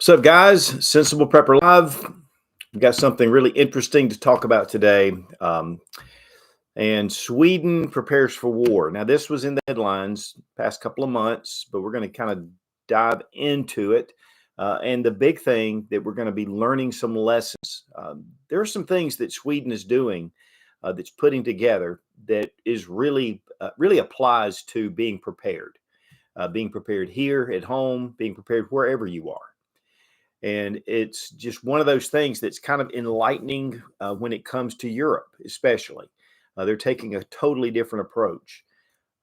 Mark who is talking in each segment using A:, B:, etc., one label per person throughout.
A: What's up, guys? Sensible Prepper Live. We've got something really interesting to talk about today. And Sweden prepares for war. Now, this was in the headlines past couple of months, but we're going to kind of dive into it. And the big thing that we're going to be learning some lessons. There are some things that Sweden is doing that's putting together that is really applies to being prepared here at home, being prepared wherever you are. And it's just one of those things that's kind of enlightening when it comes to Europe, especially. They're taking a totally different approach.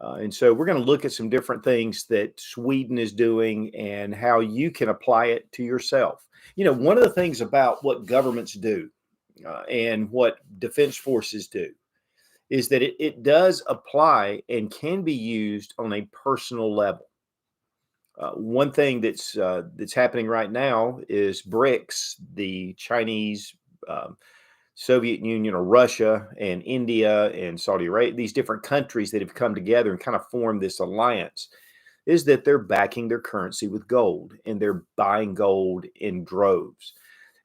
A: And so we're going to look at some different things that Sweden is doing and how you can apply it to yourself. You know, one of the things about what governments do and what defense forces do is that it does apply and can be used on a personal level. One thing that's happening right now is BRICS, the Chinese, Soviet Union, or Russia, and India, and Saudi Arabia. These different countries that have come together and kind of formed this alliance, is that they're backing their currency with gold, and they're buying gold in droves.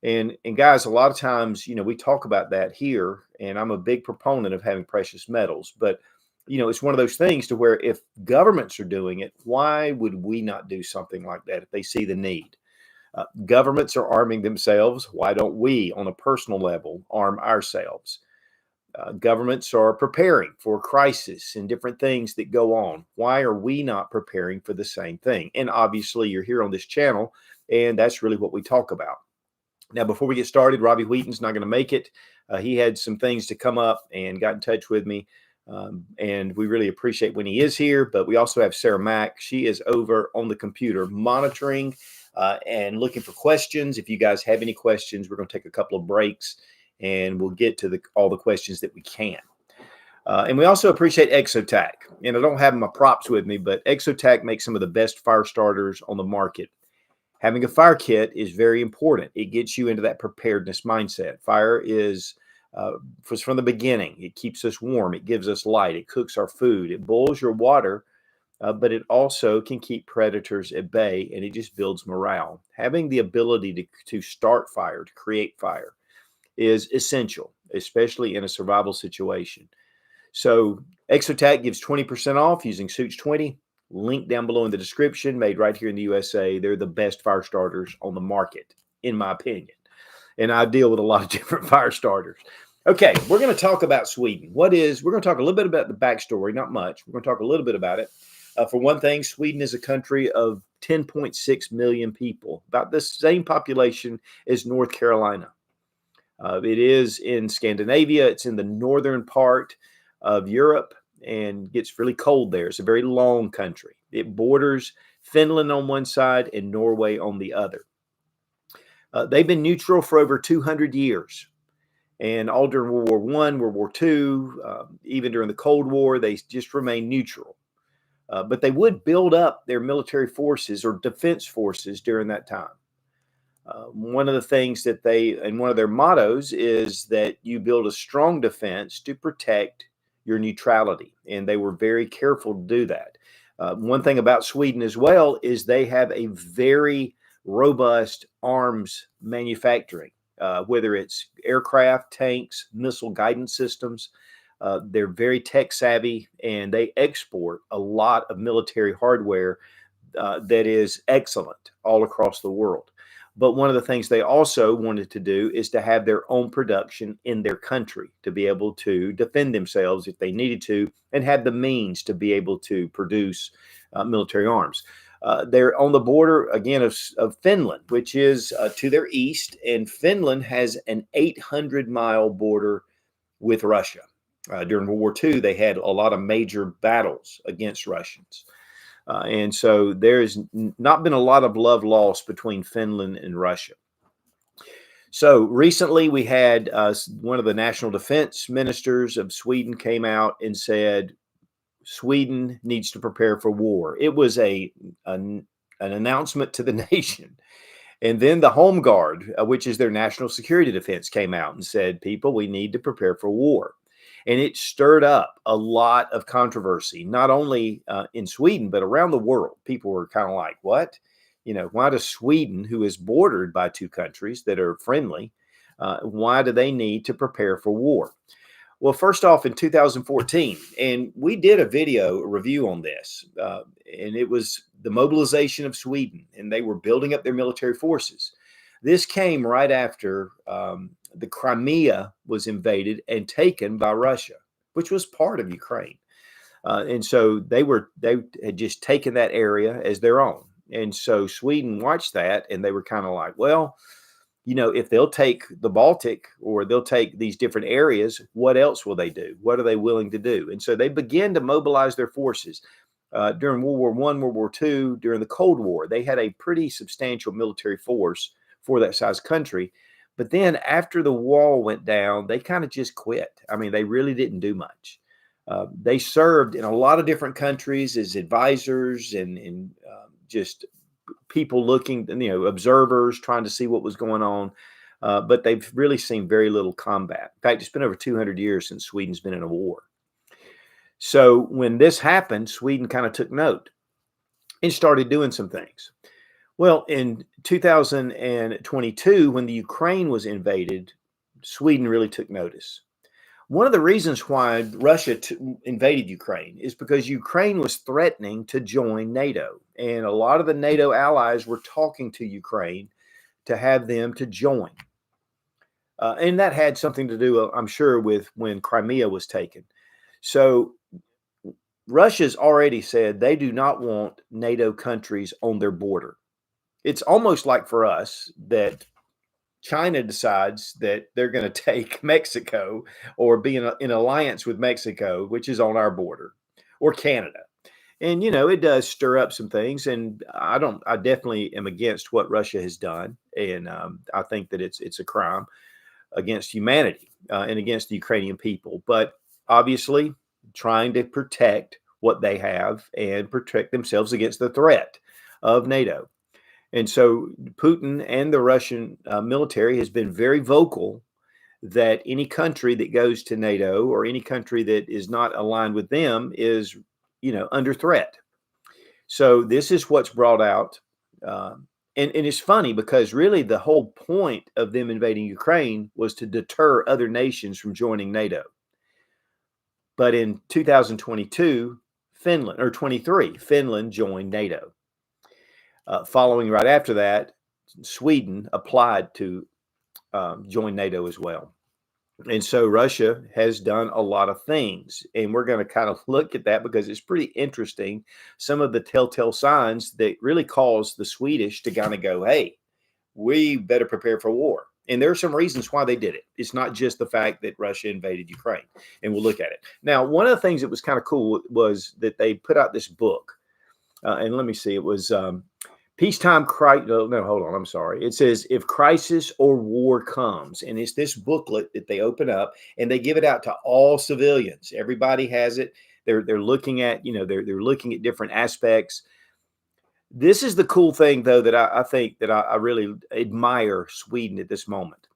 A: And guys, a lot of times, you know, we talk about that here, and I'm a big proponent of having precious metals, but you know, it's one of those things to where if governments are doing it, why would we not do something like that if they see the need? Governments are arming themselves. Why don't we, on a personal level, arm ourselves? Governments are preparing for crisis and different things that go on. Why are we not preparing for the same thing? And obviously, you're here on this channel, and that's really what we talk about. Now, before we get started, Robbie Wheaton's not going to make it. He had some things to come up and got in touch with me. And we really appreciate when he is here, but we also have Sarah Mack. She is over on the computer monitoring and looking for questions. If you guys have any questions, we're going to take a couple of breaks and we'll get to all the questions that we can. And we also appreciate Exotac. And I don't have my props with me, but Exotac makes some of the best fire starters on the market. Having a fire kit is very important. It gets you into that preparedness mindset. Fire is from the beginning. It keeps us warm. It gives us light. It cooks our food. It boils your water, but it also can keep predators at bay, and it just builds morale. Having the ability to start fire, to create fire, is essential, especially in a survival situation. So Exotac gives 20% off using Sootch 20. Link down below in the description, made right here in the USA. They're the best fire starters on the market, in my opinion. And I deal with a lot of different fire starters. Okay, we're going to talk about Sweden. We're going to talk a little bit about the backstory, not much. We're going to talk a little bit about it. For one thing, Sweden is a country of 10.6 million people, about the same population as North Carolina. It is in Scandinavia. It's in the northern part of Europe and gets really cold there. It's a very long country. It borders Finland on one side and Norway on the other. They've been neutral for over 200 years. And all during World War I, World War II, even during the Cold War, they just remained neutral. But they would build up their military forces or defense forces during that time. One of the things that one of their mottos is that you build a strong defense to protect your neutrality. And they were very careful to do that. One thing about Sweden as well is they have a very robust arms manufacturing, whether it's aircraft, tanks, missile guidance systems. They're very tech savvy, and they export a lot of military hardware that is excellent all across the world. But one of the things they also wanted to do is to have their own production in their country to be able to defend themselves if they needed to, and have the means to be able to produce military arms. They're on the border, again, of Finland, which is to their east, and Finland has an 800-mile border with Russia. During World War II, they had a lot of major battles against Russians. And so there's not been a lot of love lost between Finland and Russia. So recently we had one of the national defense ministers of Sweden came out and said, Sweden needs to prepare for war. It was an announcement to the nation. And then the Home Guard, which is their national security defense, came out and said, people, we need to prepare for war. And it stirred up a lot of controversy, not only in Sweden, but around the world. People were kind of like, what? Why does Sweden, who is bordered by two countries that are friendly, why do they need to prepare for war? Well, first off, in 2014, and we did a review on this, and it was the mobilization of Sweden, and they were building up their military forces. This came right after the Crimea was invaded and taken by Russia, which was part of Ukraine. And so they had just taken that area as their own. And so Sweden watched that, and they were kind of like, well, if they'll take the Baltic or they'll take these different areas, what else will they do? What are they willing to do? And so they began to mobilize their forces during World War I, World War II, during the Cold War. They had a pretty substantial military force for that size country. But then after the wall went down, they kind of just quit. I mean, they really didn't do much. They served in a lot of different countries as advisors and just people looking, observers trying to see what was going on. But they've really seen very little combat. In fact, it's been over 200 years since Sweden's been in a war. So when this happened, Sweden kind of took note and started doing some things. Well, in 2022, when the Ukraine was invaded, Sweden really took notice. One of the reasons why Russia invaded Ukraine is because Ukraine was threatening to join NATO. And a lot of the NATO allies were talking to Ukraine to have them to join. And that had something to do, I'm sure, with when Crimea was taken. So Russia's already said they do not want NATO countries on their border. It's almost like for us that China decides that they're going to take Mexico or be in alliance with Mexico, which is on our border, or Canada. And, it does stir up some things. And I definitely am against what Russia has done. And I think that it's a crime against humanity and against the Ukrainian people. But obviously trying to protect what they have and protect themselves against the threat of NATO. And so Putin and the Russian military has been very vocal that any country that goes to NATO or any country that is not aligned with them is, under threat. So this is what's brought out. And it's funny because really the whole point of them invading Ukraine was to deter other nations from joining NATO. But in 2022, Finland joined NATO. Following right after that, Sweden applied to join NATO as well. And so Russia has done a lot of things. And we're going to kind of look at that because it's pretty interesting. Some of the telltale signs that really cause the Swedish to kind of go, hey, we better prepare for war. And there are some reasons why they did it. It's not just the fact that Russia invaded Ukraine. And we'll look at it. Now, one of the things that was kind of cool was that they put out this book. And let me see, it was Peacetime Crisis. No, hold on. I'm sorry. It says, If Crisis or War Comes. And it's this booklet that they open up and they give it out to all civilians. Everybody has it. They're looking at, they're looking at different aspects. This is the cool thing, though, that I think that I really admire Sweden at this moment.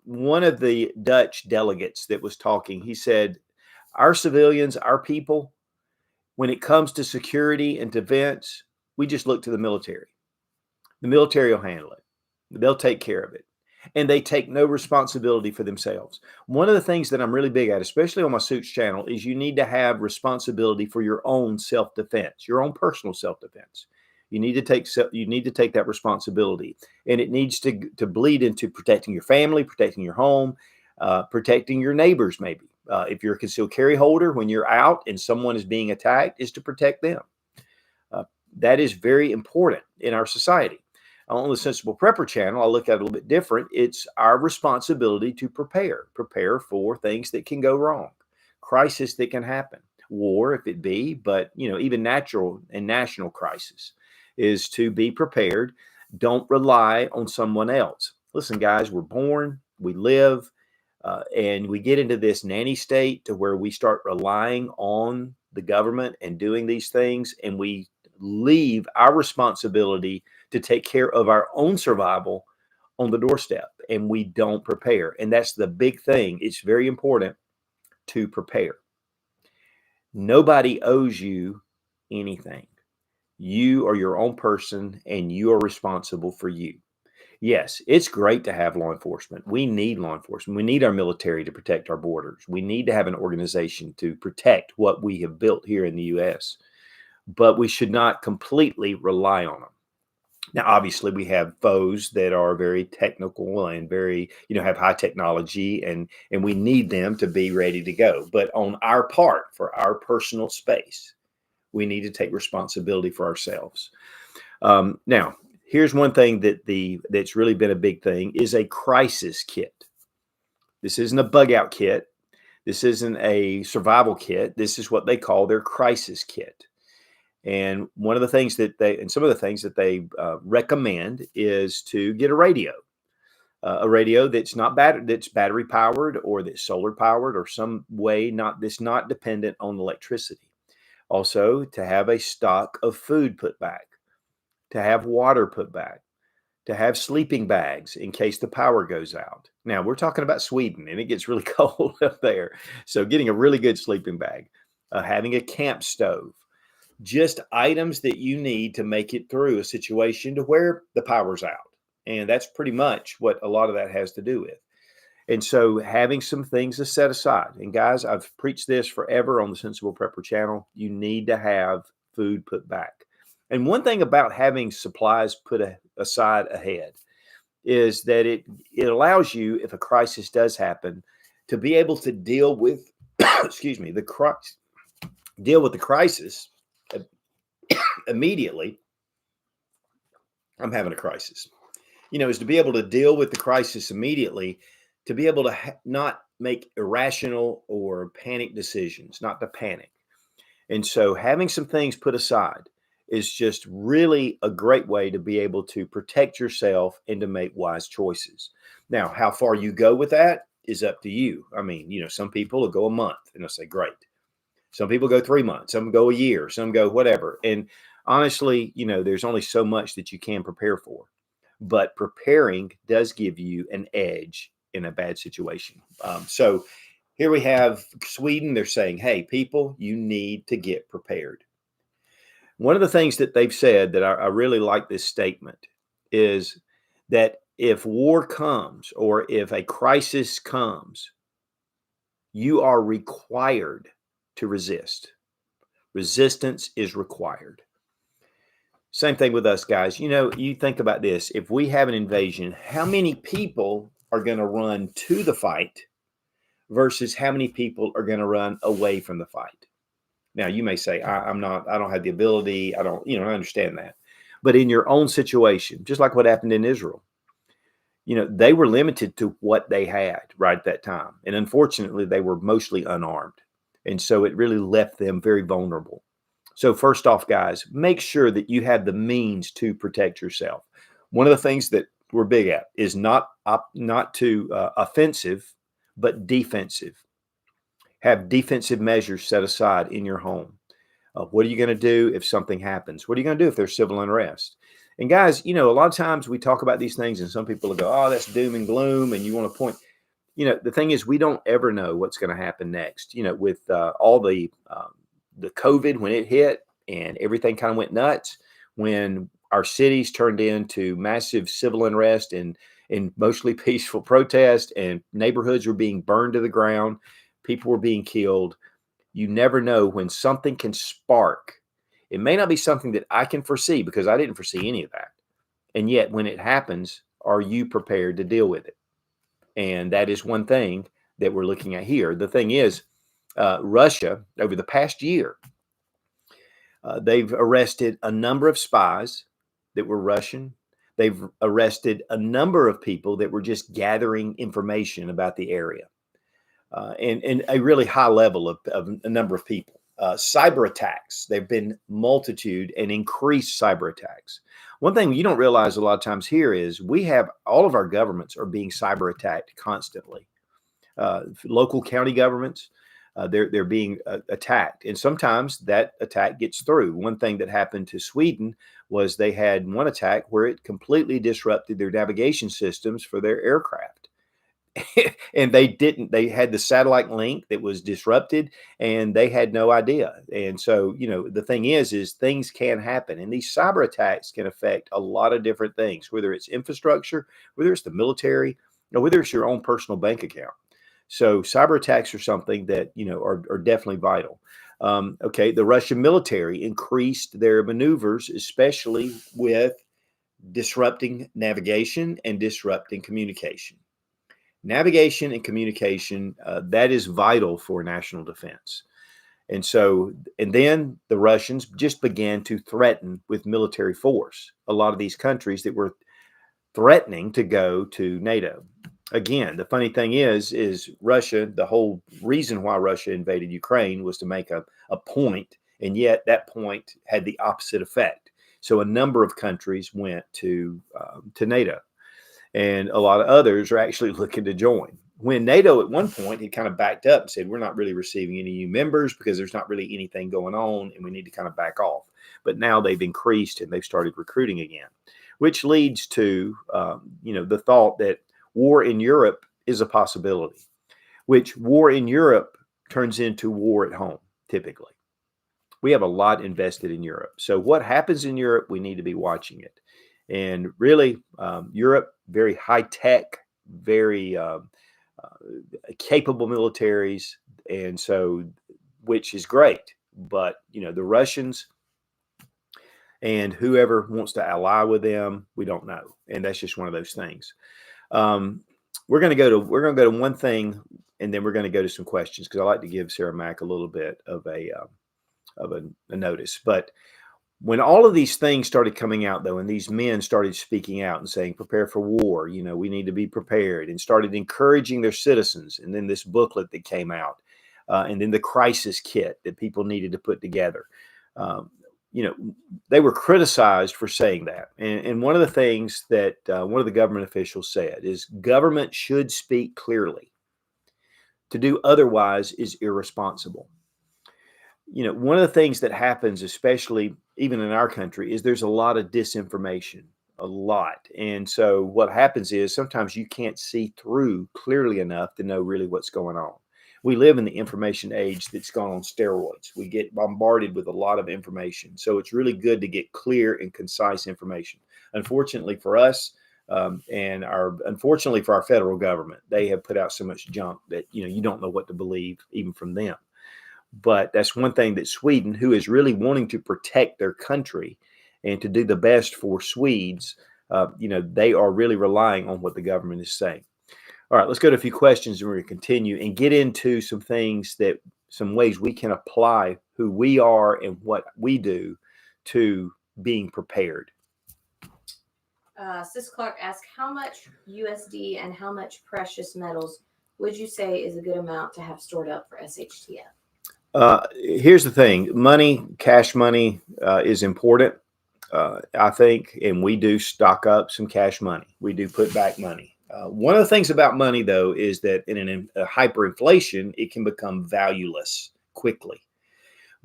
A: One of the Dutch delegates that was talking, he said, our civilians, our people, when it comes to security and defense, we just look to the military. The military will handle it. They'll take care of it. And they take no responsibility for themselves. One of the things that I'm really big at, especially on my Sootch channel, is you need to have responsibility for your own self-defense, your own personal self-defense. You need to take that responsibility. And it needs to bleed into protecting your family, protecting your home, protecting your neighbors maybe. If you're a concealed carry holder, when you're out and someone is being attacked, is to protect them. That is very important in our society. On the Sensible Prepper channel, I look at it a little bit different. It's our responsibility to prepare for things that can go wrong, crisis that can happen, war if it be, but even natural and national crisis is to be prepared. Don't rely on someone else. Listen, guys, we're born, we live, and we get into this nanny state to where we start relying on the government and doing these things, and we leave our responsibility to take care of our own survival on the doorstep, and we don't prepare. And that's the big thing. It's very important to prepare. Nobody owes you anything. You are your own person and you are responsible for you. Yes, it's great to have law enforcement. We need law enforcement. We need our military to protect our borders. We need to have an organization to protect what we have built here in the U.S., but we should not completely rely on them. Now, obviously, we have foes that are very technical and very, have high technology, and we need them to be ready to go. But on our part, for our personal space, we need to take responsibility for ourselves. Now, here's one thing that's really been a big thing is a crisis kit. This isn't a bug out kit. This isn't a survival kit. This is what they call their crisis kit. And one of the things some of the things that they recommend is to get a radio that's that's battery powered or that's solar powered or some way that's not dependent on electricity. Also, to have a stock of food put back, to have water put back, to have sleeping bags in case the power goes out. Now, we're talking about Sweden, and it gets really cold up there. So getting a really good sleeping bag, having a camp stove, just items that you need to make it through a situation to where the power's out. And that's pretty much what a lot of that has to do with. And so having some things to set aside. And guys, I've preached this forever on the Sensible Prepper channel. You need to have food put back. And one thing about having supplies put aside ahead is that it allows you, if a crisis does happen, to be able to deal with, excuse me, deal with the crisis immediately. I'm having a crisis. Is to be able to deal with the crisis immediately, to be able to not make irrational or panic decisions, not to panic. And so having some things put aside is just really a great way to be able to protect yourself and to make wise choices. Now, how far you go with that is up to you. I mean, some people will go a month and they'll say, great. Some people go 3 months, some go a year, some go whatever. And honestly, there's only so much that you can prepare for. But preparing does give you an edge in a bad situation. So here we have Sweden. They're saying, hey, people, you need to get prepared. One of the things that they've said that I really like this statement is that if war comes or if a crisis comes, you are required to resist. Resistance is required. Same thing with us, guys. You think about this. If we have an invasion, how many people are going to run to the fight versus how many people are going to run away from the fight? Now, you may say, I don't have the ability. I understand that. But in your own situation, just like what happened in Israel, they were limited to what they had right at that time. And unfortunately, they were mostly unarmed. And so it really left them very vulnerable. So first off, guys, make sure that you have the means to protect yourself. One of the things that we're big at is not too offensive, but defensive. Have defensive measures set aside in your home. What are you going to do if something happens? What are you going to do if there's civil unrest? And guys, a lot of times we talk about these things and some people will go, oh, that's doom and gloom. And you want to point, the thing is, we don't ever know what's going to happen next. With all the COVID, when it hit and everything kind of went nuts, when our cities turned into massive civil unrest and mostly peaceful protest and neighborhoods were being burned to the ground, people were being killed. You never know when something can spark. It may not be something that I can foresee because I didn't foresee any of that. And yet when it happens, are you prepared to deal with it? And that is one thing that we're looking at here. The thing is, Russia, over the past year, they've arrested a number of spies that were Russian. They've arrested a number of people that were just gathering information about the area. And a really high level of a number of people. Cyber attacks, there have been multitude and increased cyber attacks. One thing you don't realize a lot of times here is we have all of our governments are being cyber attacked constantly. Local county governments, they're being attacked. And sometimes that attack gets through. One thing that happened to Sweden was they had one attack where it completely disrupted their navigation systems for their aircraft. and they had the satellite link that was disrupted, and they had no idea. And so, the thing is things can happen, and these cyber attacks can affect a lot of different things, whether it's infrastructure, whether it's the military, or whether it's your own personal bank account. So cyber attacks are something that, are definitely vital. Okay, the Russian military increased their maneuvers, especially with disrupting navigation and disrupting communication. Navigation and communication, that is vital for national defense. And so, and then the Russians just began to threaten with military force a lot of these countries that were threatening to go to NATO. Again, the funny thing is Russia, the whole reason why Russia invaded Ukraine was to make a point, and yet that point had the opposite effect. So a number of countries went to NATO, and a lot of others are actually looking to join. When NATO at one point had kind of backed up and said, we're not really receiving any new members because there's not really anything going on and we need to kind of back off. But now they've increased and they've started recruiting again, which leads to, the thought that war in Europe is a possibility, which war in Europe turns into war at home, typically. We have a lot invested in Europe. So what happens in Europe, we need to be watching it. And really, Europe, very high tech, very capable militaries, and so, which is great. But, the Russians and whoever wants to ally with them, we don't know. And that's just one of those things. We're going to go to one thing, and then we're going to go to some questions, because I like to give Sarah Mack a little bit of a notice. But when all of these things started coming out, though, and these men started speaking out and saying, prepare for war, we need to be prepared, and started encouraging their citizens, and then this booklet that came out, and then the crisis kit that people needed to put together, they were criticized for saying that. And one of the things that one of the government officials said is government should speak clearly. To do otherwise is irresponsible. One of the things that happens, especially even in our country, is there's a lot of disinformation, a lot. And so what happens is sometimes you can't see through clearly enough to know really what's going on. We live in the information age that's gone on steroids. We get bombarded with a lot of information. So it's really good to get clear and concise information. Unfortunately for us, unfortunately for our federal government, they have put out so much junk that, you don't know what to believe even from them. But that's one thing that Sweden, who is really wanting to protect their country and to do the best for Swedes, they are really relying on what the government is saying. All right, let's go to a few questions, and we're going to continue and get into some ways we can apply who we are and what we do to being prepared.
B: Sis Clark asked, how much USD and how much precious metals would you say is a good amount to have stored up for SHTF?
A: Here's the thing. Cash money is important, I think, and we do stock up some cash money. We do put back money. One of the things about money, though, is that in a hyperinflation, it can become valueless quickly.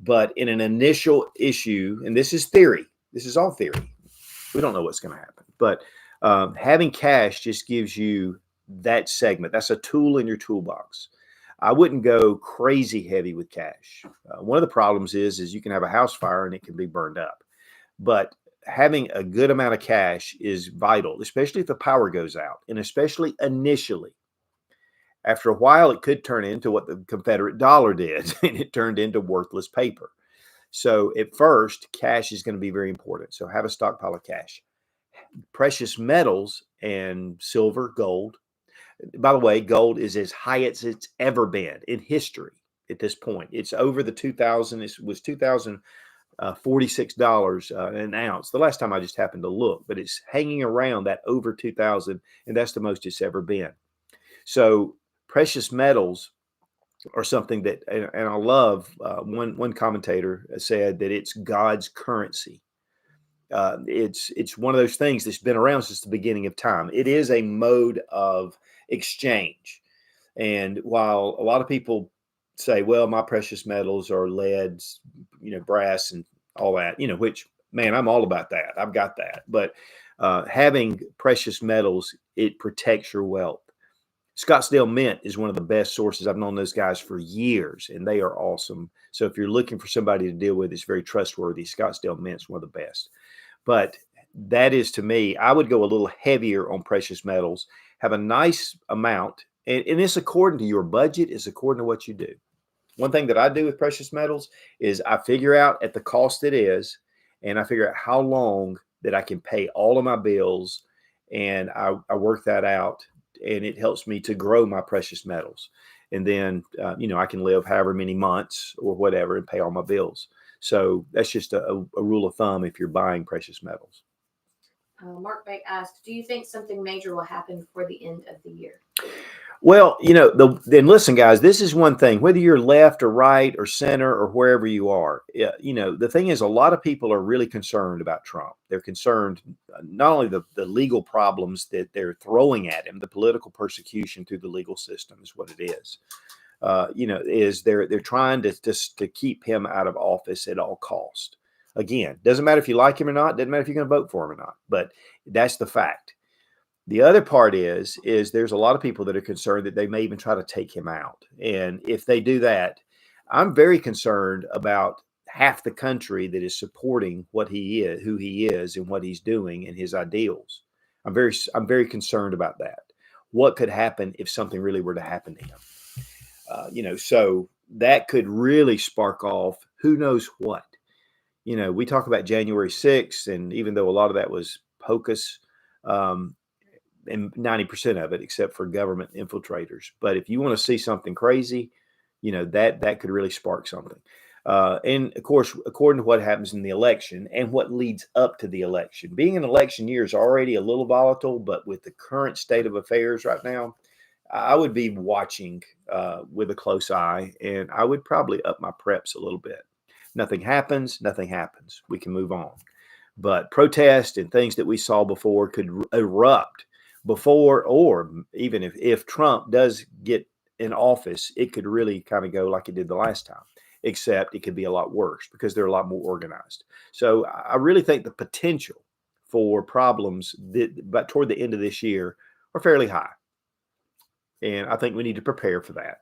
A: But in an initial issue, and this is theory, this is all theory. We don't know what's going to happen. But having cash just gives you that segment. That's a tool in your toolbox. I wouldn't go crazy heavy with cash. One of the problems is you can have a house fire and it can be burned up. But having a good amount of cash is vital, especially if the power goes out, and especially initially. After a while, it could turn into what the Confederate dollar did, and it turned into worthless paper. So at first, cash is going to be very important. So have a stockpile of cash. Precious metals and silver, gold. By the way, gold is as high as it's ever been in history at this point. It's over the 2000. It was $2,046 an ounce. The last time I just happened to look, but it's hanging around that over 2,000, and that's the most it's ever been. So precious metals are something that, and I love, one commentator said that it's God's currency. It's one of those things that's been around since the beginning of time. It is a mode of exchange. And while a lot of people say, well, my precious metals are leads, brass and all that, which, man, I'm all about that. I've got that. But having precious metals, it protects your wealth. Scottsdale Mint is one of the best sources. I've known those guys for years, and they are awesome. So if you're looking for somebody to deal with, it's very trustworthy. Scottsdale Mint's one of the best. But that is, to me, I would go a little heavier on precious metals, have a nice amount, and it's according to your budget, it's according to what you do. One thing that I do with precious metals is I figure out at the cost it is, and I figure out how long that I can pay all of my bills, and I work that out, and it helps me to grow my precious metals. And then, I can live however many months or whatever and pay all my bills. So that's just a rule of thumb if you're buying precious metals.
B: Mark Beck asked, do you think something major will happen before the end of the year?
A: Well, then listen, guys, this is one thing, whether you're left or right or center or wherever you are, the thing is, a lot of people are really concerned about Trump. They're concerned not only the legal problems that they're throwing at him, the political persecution through the legal system is what it is. Is they're trying to keep him out of office at all cost. Again, doesn't matter if you like him or not, doesn't matter if you're going to vote for him or not, but that's the fact. The other part is there's a lot of people that are concerned that they may even try to take him out. And if they do that, I'm very concerned about half the country that is supporting what he is, who he is, and what he's doing and his ideals. I'm very concerned about that. What could happen if something really were to happen to him? So that could really spark off who knows what. We talk about January 6th, and even though a lot of that was hocus, and 90% of it, except for government infiltrators. But if you want to see something crazy, that could really spark something. And of course, according to what happens in the election and what leads up to the election, being an election year is already a little volatile, but with the current state of affairs right now, I would be watching with a close eye, and I would probably up my preps a little bit. Nothing happens. We can move on. But protest and things that we saw before could erupt before, or even if Trump does get in office, it could really kind of go like it did the last time, except it could be a lot worse because they're a lot more organized. So I really think the potential for problems but toward the end of this year are fairly high. And I think we need to prepare for that.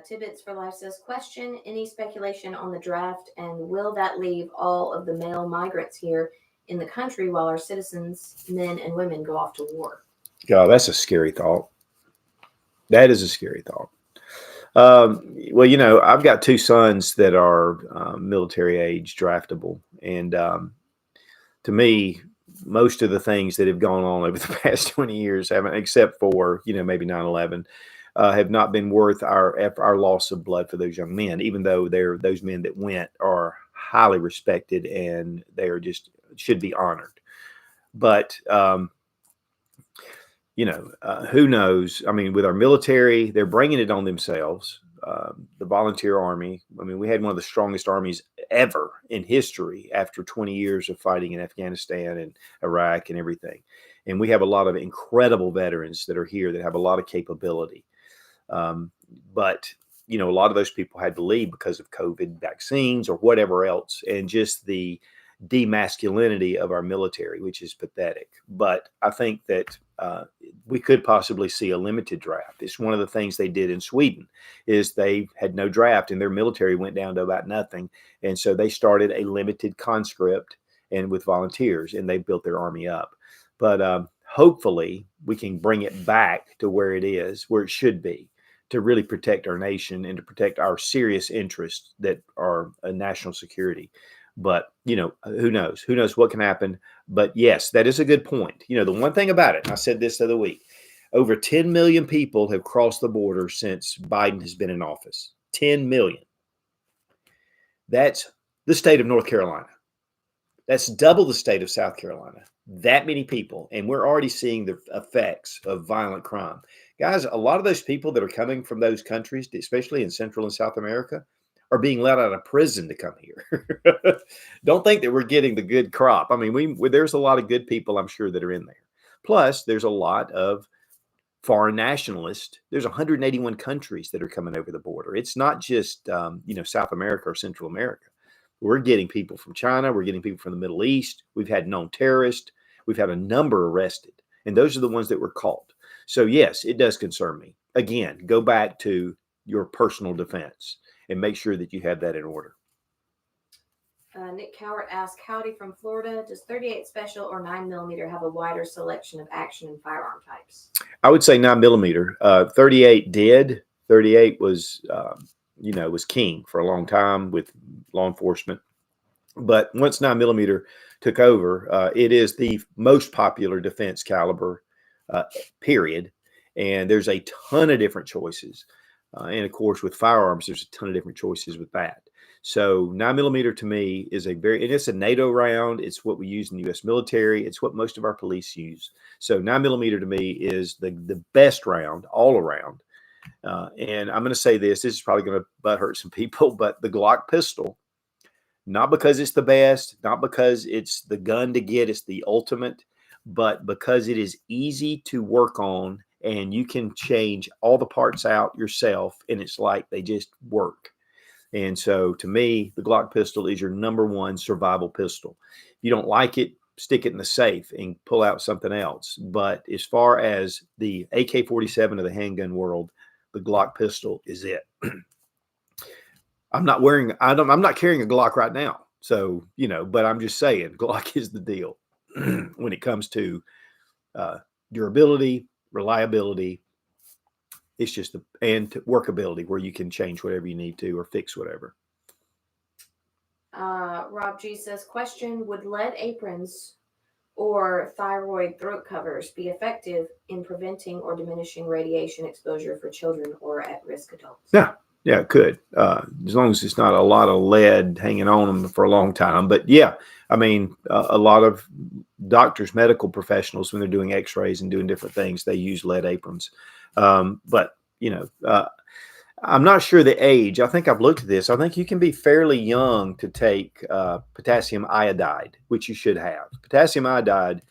B: Tibbets for Life says, question, any speculation on the draft, and will that leave all of the male migrants here in the country while our citizens, men and women, go off to war?
A: God, that's a scary thought. That is a scary thought. Well, I've got two sons that are military age draftable. And to me, most of the things that have gone on over the past 20 years haven't, except for, maybe 9/11, have not been worth our loss of blood for those young men, even though those men that went are highly respected and they are just should be honored. But, who knows? I mean, with our military, they're bringing it on themselves. The volunteer army. I mean, we had one of the strongest armies ever in history after 20 years of fighting in Afghanistan and Iraq and everything. And we have a lot of incredible veterans that are here that have a lot of capability. But, a lot of those people had to leave because of COVID vaccines or whatever else, and just the demasculinity of our military, which is pathetic. But I think that we could possibly see a limited draft. It's one of the things they did in Sweden is they had no draft and their military went down to about nothing. And so they started a limited conscript and with volunteers, and they built their army up. But hopefully we can bring it back to where it is, where it should be, to really protect our nation and to protect our serious interests that are national security. But, who knows? Who knows what can happen? But yes, that is a good point. The one thing about it, and I said this the other week, over 10 million people have crossed the border since Biden has been in office. 10 million. That's the state of North Carolina. That's double the state of South Carolina. That many people. And we're already seeing the effects of violent crime. Guys, a lot of those people that are coming from those countries, especially in Central and South America, are being let out of prison to come here. Don't think that we're getting the good crop. I mean, there's a lot of good people, I'm sure, that are in there. Plus, there's a lot of foreign nationalists. There's 181 countries that are coming over the border. It's not just, South America or Central America. We're getting people from China. We're getting people from the Middle East. We've had known terrorists. We've had a number arrested. And those are the ones that were caught. So yes, it does concern me. Again, go back to your personal defense and make sure that you have that in order.
B: Nick Cowart asked, howdy from Florida. Does 38 Special or 9mm have a wider selection of action and firearm types?
A: I would say 9mm. 38 did. 38 was, was king for a long time with law enforcement. But once 9mm took over, it is the most popular defense caliber, period. And there's a ton of different choices. And of course, with firearms, there's a ton of different choices with that. So 9mm to me is and it's a NATO round. It's what we use in the U.S. military. It's what most of our police use. So 9mm to me is the best round all around. And I'm going to say this is probably going to butt hurt some people, but the Glock pistol, not because it's the best, not because it's the gun to get, it's the ultimate, but because it is easy to work on and you can change all the parts out yourself and it's like they just work. And so to me, the Glock pistol is your number one survival pistol. If you don't like it, stick it in the safe and pull out something else. But as far as the AK-47 of the handgun world, the Glock pistol is it. I'm not carrying a Glock right now. So, but I'm just saying Glock is the deal when it comes to durability, reliability. It's just and workability where you can change whatever you need to or fix whatever.
B: Rob G says, question, would lead aprons or thyroid throat covers be effective in preventing or diminishing radiation exposure for children or at-risk adults?
A: Yeah, it could, as long as it's not a lot of lead hanging on them for a long time. But yeah, I mean, a lot of doctors, medical professionals, when they're doing x-rays and doing different things, they use lead aprons. But, I'm not sure the age. I think I've looked at this. I think you can be fairly young to take potassium iodide, which you should have. Potassium iodide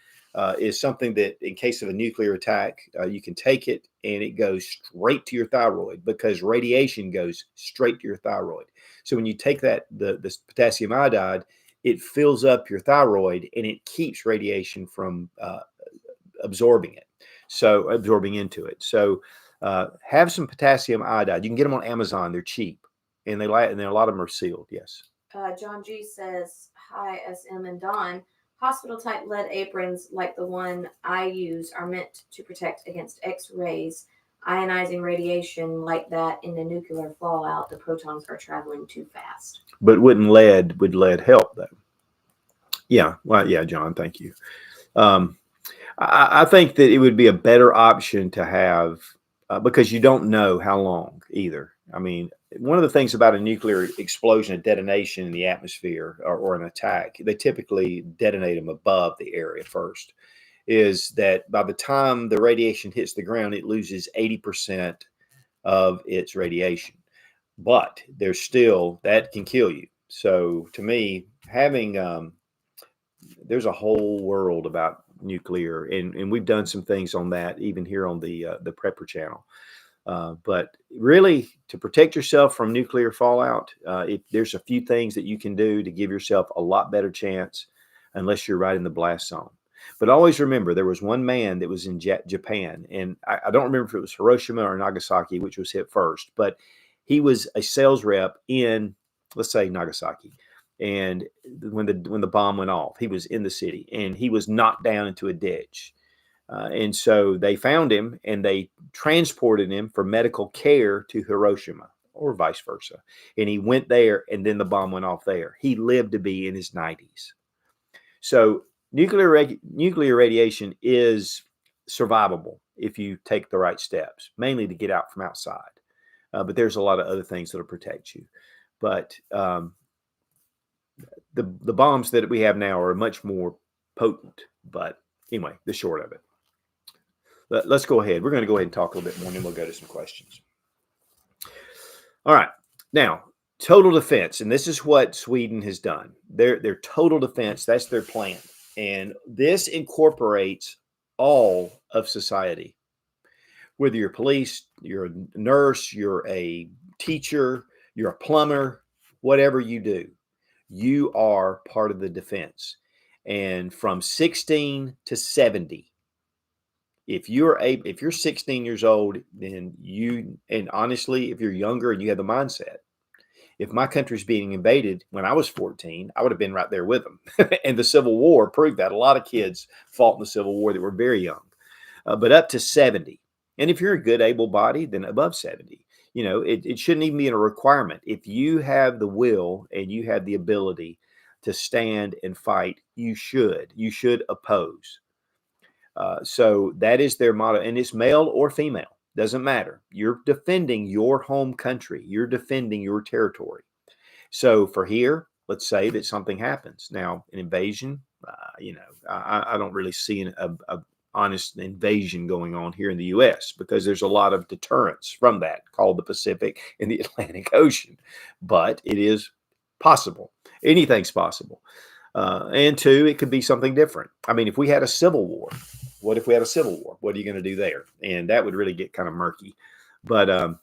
A: is something that in case of a nuclear attack, you can take it and it goes straight to your thyroid because radiation goes straight to your thyroid. So when you take this potassium iodide, it fills up your thyroid and it keeps radiation from absorbing into it. So have some potassium iodide. You can get them on Amazon. They're cheap and a lot of them are sealed. Yes.
B: John G says, hi, SM and Don. Hospital type lead aprons like the one I use are meant to protect against X-rays, ionizing radiation like that in the nuclear fallout. The protons are traveling too fast.
A: But would lead help though? Yeah. Well, yeah, John, thank you. I think that it would be a better option to have because you don't know how long either. I mean, one of the things about a nuclear explosion, a detonation in the atmosphere or an attack, they typically detonate them above the area first, is that by the time the radiation hits the ground, it loses 80% of its radiation. But there's still, that can kill you. So to me, having, there's a whole world about nuclear, and we've done some things on that even here on the Prepper channel. But really, to protect yourself from nuclear fallout, there's a few things that you can do to give yourself a lot better chance, unless you're right in the blast zone. But always remember, there was one man that was in Japan, and I don't remember if it was Hiroshima or Nagasaki, which was hit first, but he was a sales rep in, let's say, Nagasaki. And when the bomb went off, he was in the city, and he was knocked down into a ditch. And so they found him and they transported him for medical care to Hiroshima or vice versa. And he went there and then the bomb went off there. He lived to be in his 90s. So nuclear radiation is survivable if you take the right steps, mainly to get out from outside. But there's a lot of other things that'll protect you. But the bombs that we have now are much more potent. But anyway, the short of it. Let's go ahead. We're going to go ahead and talk a little bit more, and then we'll go to some questions. All right. Now, total defense, and this is what Sweden has done. Their total defense, that's their plan. And this incorporates all of society. Whether you're police, you're a nurse, you're a teacher, you're a plumber, whatever you do, you are part of the defense. And from 16 to 70, if you're 16 years old, then and honestly, if you're younger and you have the mindset, if my country's being invaded when I was 14, I would have been right there with them. And the Civil War proved that. A lot of kids fought in the Civil War that were very young, but up to 70. And if you're a good able body, then above 70. It shouldn't even be a requirement. If you have the will and you have the ability to stand and fight, you should oppose. So that is their motto, and it's male or female, doesn't matter. You're defending your home country, you're defending your territory. So for here, let's say that something happens. Now, an invasion, I don't really see a honest invasion going on here in the U.S. because there's a lot of deterrence from that called the Pacific and the Atlantic Ocean. But it is possible. Anything's possible. And two, it could be something different. I mean, if we had a civil war, what if we had a civil war? What are you going to do there? And that would really get kind of murky. But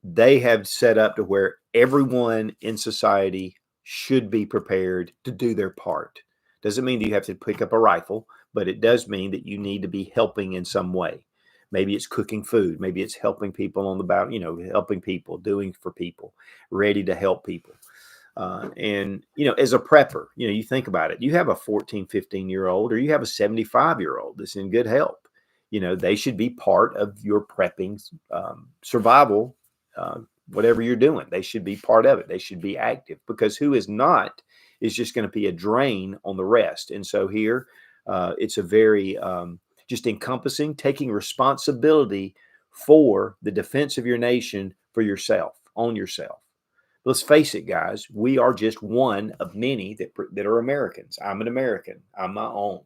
A: they have set up to where everyone in society should be prepared to do their part. Doesn't mean that you have to pick up a rifle, but it does mean that you need to be helping in some way. Maybe it's cooking food. Maybe it's helping people on the bout, helping people, doing for people, ready to help people. And as a prepper, you think about it, you have a 14, 15-year-old, or you have a 75-year-old that's in good health. They should be part of your prepping survival, whatever you're doing. They should be part of it. They should be active, because who is not is just going to be a drain on the rest. And so here, it's a very just encompassing, taking responsibility for the defense of your nation, for yourself, on yourself. Let's face it, guys, we are just one of many that are Americans. I'm an American. I'm my own.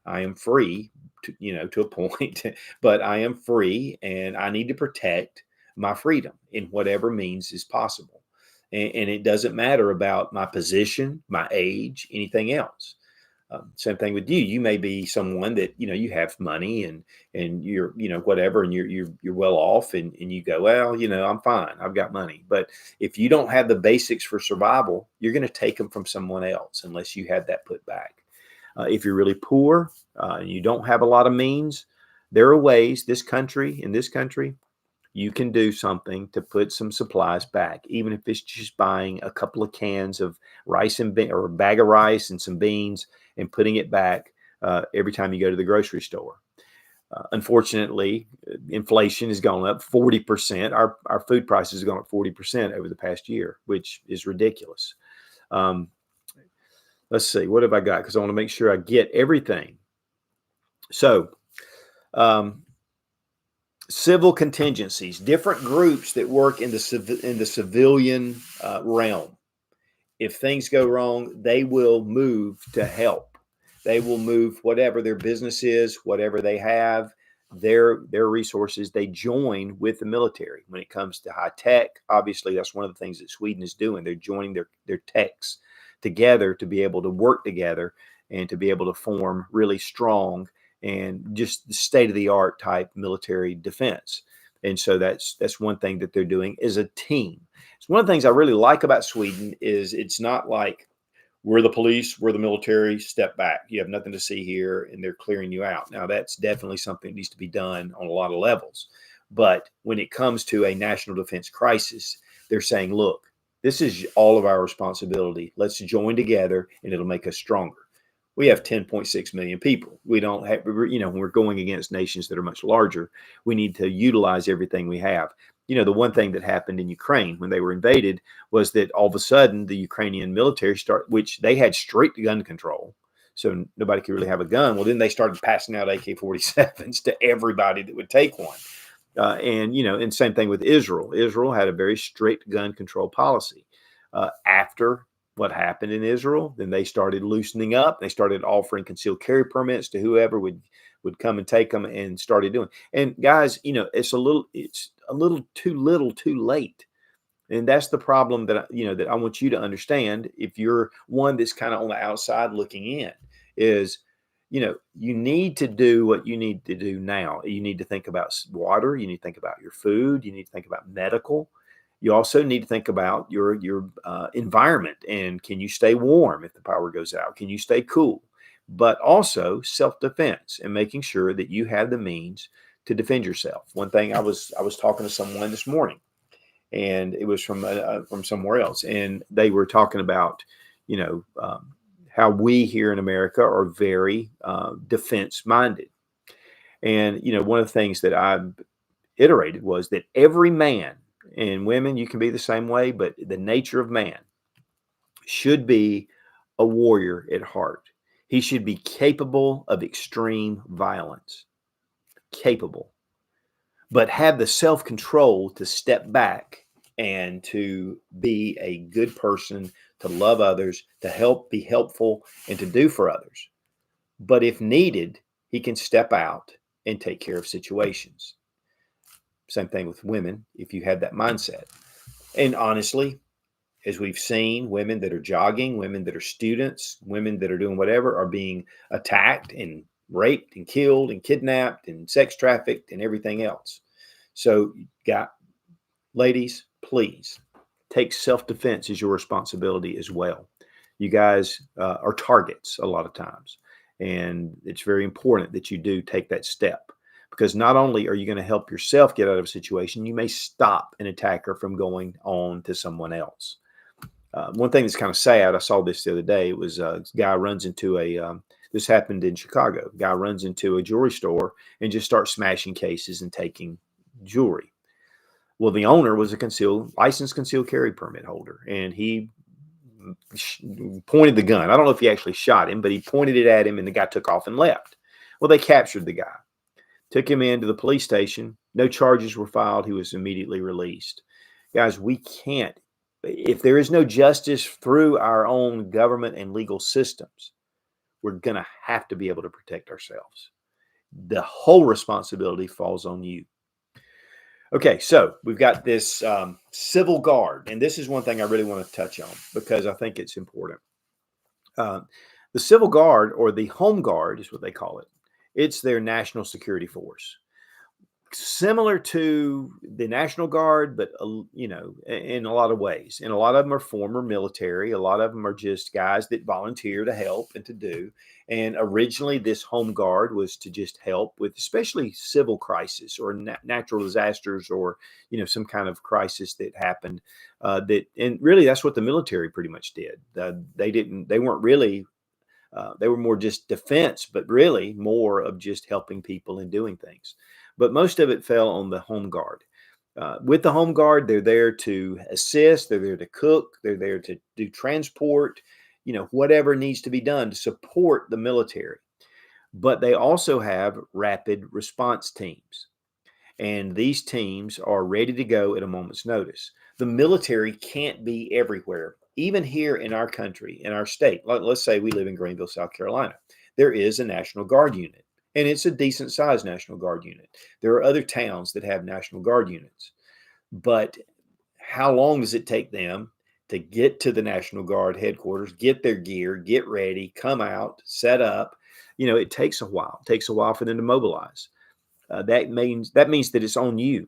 A: I am free, to a point, but I am free, and I need to protect my freedom in whatever means is possible. And it doesn't matter about my position, my age, anything else. Same thing with you. You may be someone that, you have money and you're, whatever, and you're well off, and you go, well, I'm fine. I've got money. But if you don't have the basics for survival, you're going to take them from someone else unless you have that put back. If you're really poor, and you don't have a lot of means, there are ways in this country, you can do something to put some supplies back, even if it's just buying a couple of cans of rice or a bag of rice and some beans and putting it back every time you go to the grocery store. Unfortunately, inflation has gone up 40%. Our food prices have gone up 40% over the past year, which is ridiculous. Let's see, what have I got? Because I want to make sure I get everything. So, civil contingencies, different groups that work in the civilian realm. If things go wrong, they will move to help. They will move whatever their business is, whatever they have, their resources. They join with the military when it comes to high tech. Obviously, that's one of the things that Sweden is doing. They're joining their techs together to be able to work together and to be able to form really strong and just state-of-the-art type military defense. And so that's one thing that they're doing is a team. It's one of the things I really like about Sweden is it's not like we're the police, we're the military, step back. You have nothing to see here, and they're clearing you out. Now, that's definitely something that needs to be done on a lot of levels. But when it comes to a national defense crisis, they're saying, look, this is all of our responsibility. Let's join together, and it'll make us stronger. We have 10.6 million people. We don't have, when we're going against nations that are much larger, we need to utilize everything we have. The one thing that happened in Ukraine when they were invaded was that all of a sudden the Ukrainian military which they had strict gun control. So nobody could really have a gun. Well, then they started passing out AK-47s to everybody that would take one. And same thing with Israel. Israel had a very strict gun control policy. After what happened in Israel, then they started loosening up. They started offering concealed carry permits to whoever would come and take them, and started doing. And guys, it's a little too little, too late. And that's the problem that I want you to understand. If you're one that's kind of on the outside looking in, is you need to do what you need to do now. You need to think about water. You need to think about your food. You need to think about medical. You also need to think about your environment, and can you stay warm if the power goes out? Can you stay cool? but also self-defense and making sure that you have the means to defend yourself. One thing, I was talking to someone this morning, and it was from somewhere else, and they were talking about, you know, how we here in America are very defense minded. And you know, one of the things that I iterated was that every man, and women, you can be the same way, but the nature of man should be a warrior at heart. He should be capable of extreme violence, capable, but have the self-control to step back and to be a good person, to love others, to help, be helpful, and to do for others. But if needed, he can step out and take care of situations. Same thing with women, if you have that mindset. And honestly, as we've seen, women that are jogging, women that are students, women that are doing whatever are being attacked and raped and killed and kidnapped and sex trafficked and everything else. So, ladies, please take self-defense as your responsibility as well. You guys are targets a lot of times, and it's very important that you do take that step, because not only are you going to help yourself get out of a situation, you may stop an attacker from going on to someone else. One thing that's kind of sad, I saw this the other day. It was a guy runs into this happened in Chicago. Guy runs into a jewelry store and just starts smashing cases and taking jewelry. Well, the owner was a licensed concealed carry permit holder, and he pointed the gun. I don't know if he actually shot him, but he pointed it at him, and the guy took off and left. Well, they captured the guy, took him into the police station. No charges were filed. He was immediately released. Guys, we can't. If there is no justice through our own government and legal systems, we're going to have to be able to protect ourselves. The whole responsibility falls on you. Okay, so we've got this civil guard, and this is one thing I really want to touch on because I think it's important. The civil guard, or the home guard is what they call it. It's their national security force. Similar to the National Guard, but you know, in a lot of ways. And a lot of them are former military. A lot of them are just guys that volunteer to help and to do. And originally, this home guard was to just help with, especially civil crisis or natural disasters, or you know, some kind of crisis that happened. And really, that's what the military pretty much did. They weren't really. They were more just defense, but really more of just helping people and doing things. But most of it fell on the home guard. With the home guard, they're there to assist, they're there to cook, they're there to do transport, you know, whatever needs to be done to support the military. But they also have rapid response teams. And these teams are ready to go at a moment's notice. The military can't be everywhere. Even here in our country, in our state, let's say we live in Greenville, South Carolina, there is a National Guard unit, and it's a decent sized National Guard unit. There are other towns that have National Guard units, but how long does it take them to get to the National Guard headquarters, get their gear, get ready, come out, set up? You know, it takes a while. It takes a while for them to mobilize. That means that it's on you.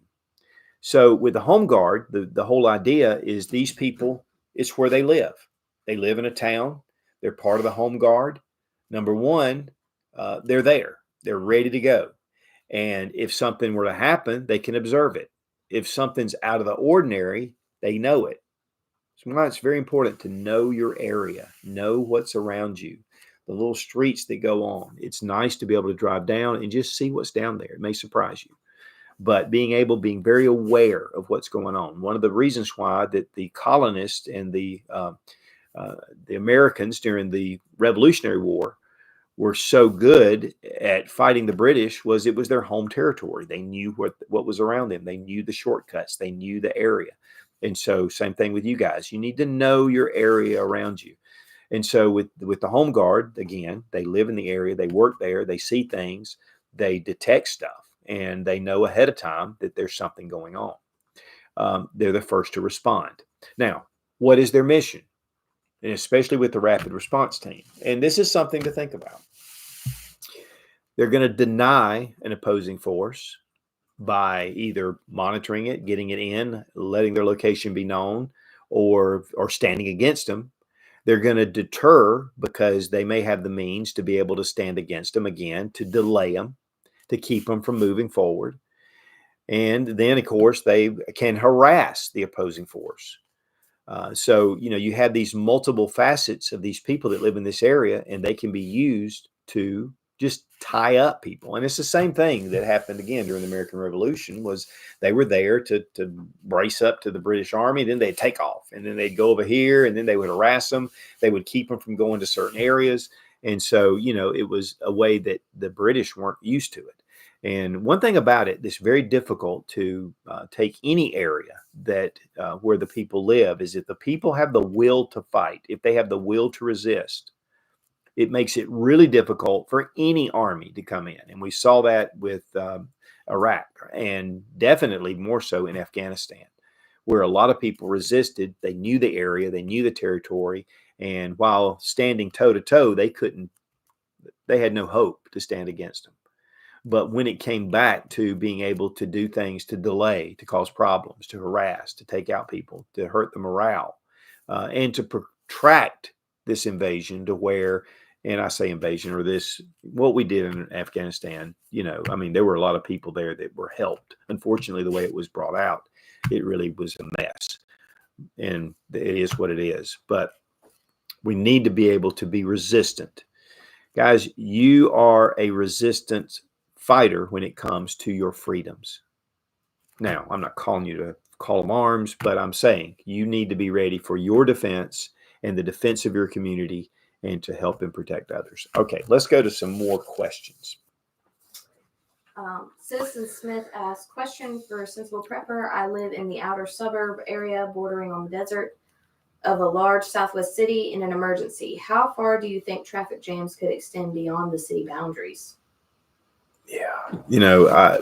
A: So with the home guard, the whole idea is these people, it's where they live. They live in a town. They're part of the home guard. Number one, they're there. They're ready to go. And if something were to happen, they can observe it. If something's out of the ordinary, they know it. So it's very important to know your area, know what's around you, the little streets that go on. It's nice to be able to drive down and just see what's down there. It may surprise you. But being very aware of what's going on. One of the reasons why that the colonists and the Americans during the Revolutionary War were so good at fighting the British was it was their home territory. They knew what was around them. They knew the shortcuts. They knew the area. And so same thing with you guys. You need to know your area around you. And so with the home guard, again, they live in the area. They work there. They see things. They detect stuff. And they know ahead of time that there's something going on. They're the first to respond. Now, what is their mission? And especially with the rapid response team. And this is something to think about. They're going to deny an opposing force by either monitoring it, getting it in, letting their location be known, or standing against them. They're going to deter because they may have the means to be able to stand against them again, to delay them, to keep them from moving forward. And then, of course, they can harass the opposing force. So, you have these multiple facets of these people that live in this area, and they can be used to just tie up people. And it's the same thing that happened again during the American Revolution. Was they were there to brace up to the British Army, then they'd take off, and then they'd go over here, and then they would harass them. They would keep them from going to certain areas. And so, it was a way that the British weren't used to it. And one thing about it that's very difficult to take any area that where the people live is if the people have the will to fight, if they have the will to resist, it makes it really difficult for any army to come in. And we saw that with Iraq, and definitely more so in Afghanistan, where a lot of people resisted. They knew the area, they knew the territory, and while standing toe to toe, they had no hope to stand against them. But when it came back to being able to do things to delay, to cause problems, to harass, to take out people, to hurt the morale, and to protract this invasion to where, and I say invasion or this, what we did in Afghanistan, there were a lot of people there that were helped. Unfortunately, the way it was brought out, it really was a mess. And it is what it is. But we need to be able to be resistant. Guys, you are a resistant fighter when it comes to your freedoms. Now, I'm not calling you to call them arms, but I'm saying you need to be ready for your defense and the defense of your community and to help and protect others. Okay, let's go to some more questions.
B: Citizen Smith asks, question for Sensible Prepper. I live in the outer suburb area bordering on the desert of a large southwest city in an emergency. How far do you think traffic jams could extend beyond the city boundaries?
A: Yeah.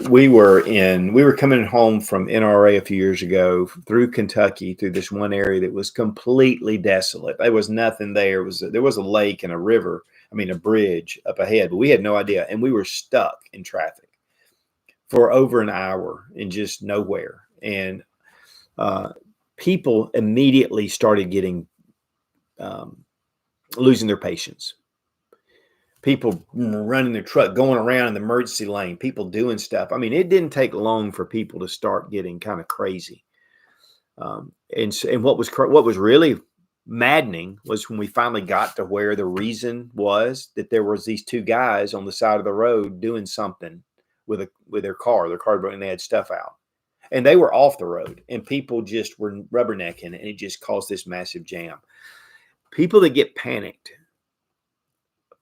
A: We were coming home from NRA a few years ago through Kentucky, through this one area that was completely desolate. There was nothing there. There was a lake and a river, a bridge up ahead, but we had no idea. And we were stuck in traffic for over an hour in just nowhere. And people immediately started getting, losing their patience. People running their truck, going around in the emergency lane, people doing stuff. It didn't take long for people to start getting kind of crazy. And what was really maddening was when we finally got to where the reason was that there was these two guys on the side of the road doing something with their car. Their car broke and they had stuff out. And they were off the road, and people just were rubbernecking, and it just caused this massive jam. People that get panicked,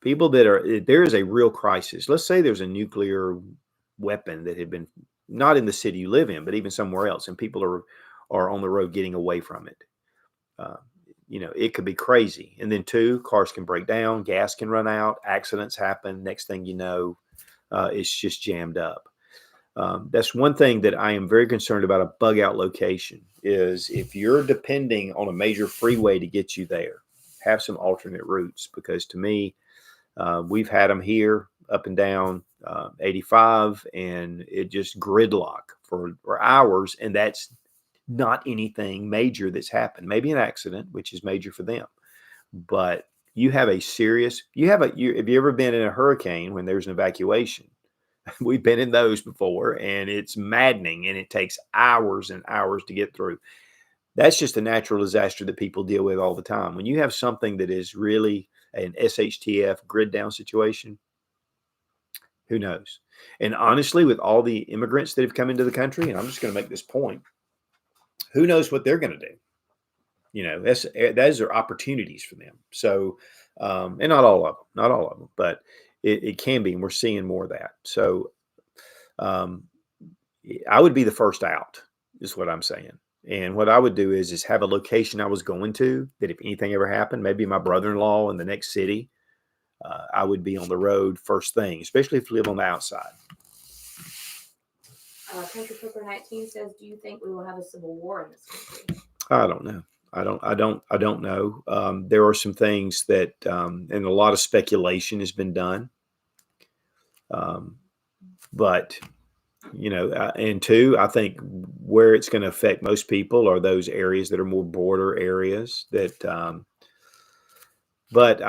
A: there is a real crisis. Let's say there's a nuclear weapon that had been not in the city you live in, but even somewhere else, and people are on the road getting away from it. It could be crazy. And then cars can break down, gas can run out, accidents happen. Next thing you know, it's just jammed up. That's one thing that I am very concerned about a bug out location is if you're depending on a major freeway to get you there, have some alternate routes, because to me, we've had them here up and down 85, and it just gridlock for hours. And that's not anything major that's happened. Maybe an accident, which is major for them. But have you ever been in a hurricane when there's an evacuation? We've been in those before, and it's maddening, and it takes hours and hours to get through. That's just a natural disaster that people deal with all the time. When you have something that is really an SHTF grid down situation, who knows? And honestly, with all the immigrants that have come into the country, and I'm just going to make this point, who knows what they're going to do? Those are opportunities for them. So, and not all of them, but it can be, and we're seeing more of that. So, I would be the first out, is what I'm saying. And what I would do is have a location I was going to, that if anything ever happened, maybe my brother-in-law in the next city, I would be on the road first thing, especially if you live on the outside.
B: Country Cooper 19 says, do you think we will have a civil war in this country?
A: I don't know. I don't know. There are some things that, and a lot of speculation has been done. But and I think where it's going to affect most people are those areas that are more border areas that But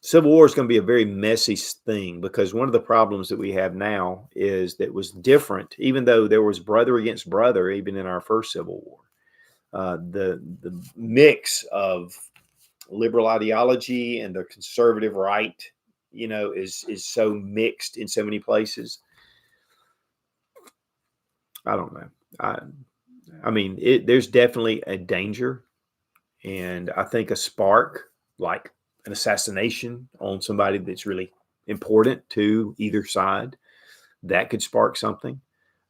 A: Civil War is going to be a very messy thing, because one of the problems that we have now is that was different, even though there was brother against brother, even in our first Civil War. The mix of liberal ideology and the conservative right, is so mixed in so many places. I don't know. I mean, there's definitely a danger, and I think a spark, like an assassination on somebody that's really important to either side, that could spark something.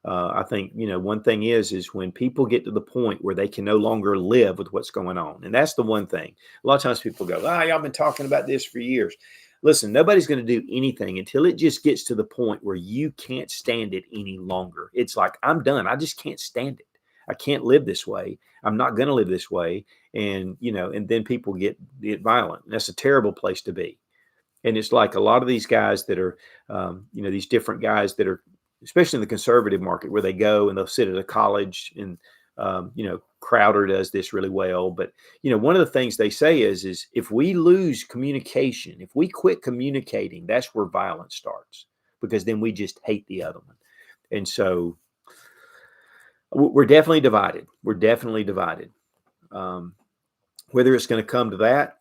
A: I think, one thing is when people get to the point where they can no longer live with what's going on. And that's the one thing. A lot of times people go, y'all been talking about this for years. Listen, nobody's going to do anything until it just gets to the point where you can't stand it any longer. It's like, I'm done. I just can't stand it. I can't live this way. I'm not going to live this way. And, and then people get violent. And that's a terrible place to be. And it's like a lot of these guys that are, these different guys that are, especially in the conservative market, where they go and they'll sit at a college, and, Crowder does this really well. But, one of the things they say is if we lose communication, if we quit communicating, that's where violence starts, because then we just hate the other one. And so we're definitely divided. We're definitely divided. Whether it's going to come to that,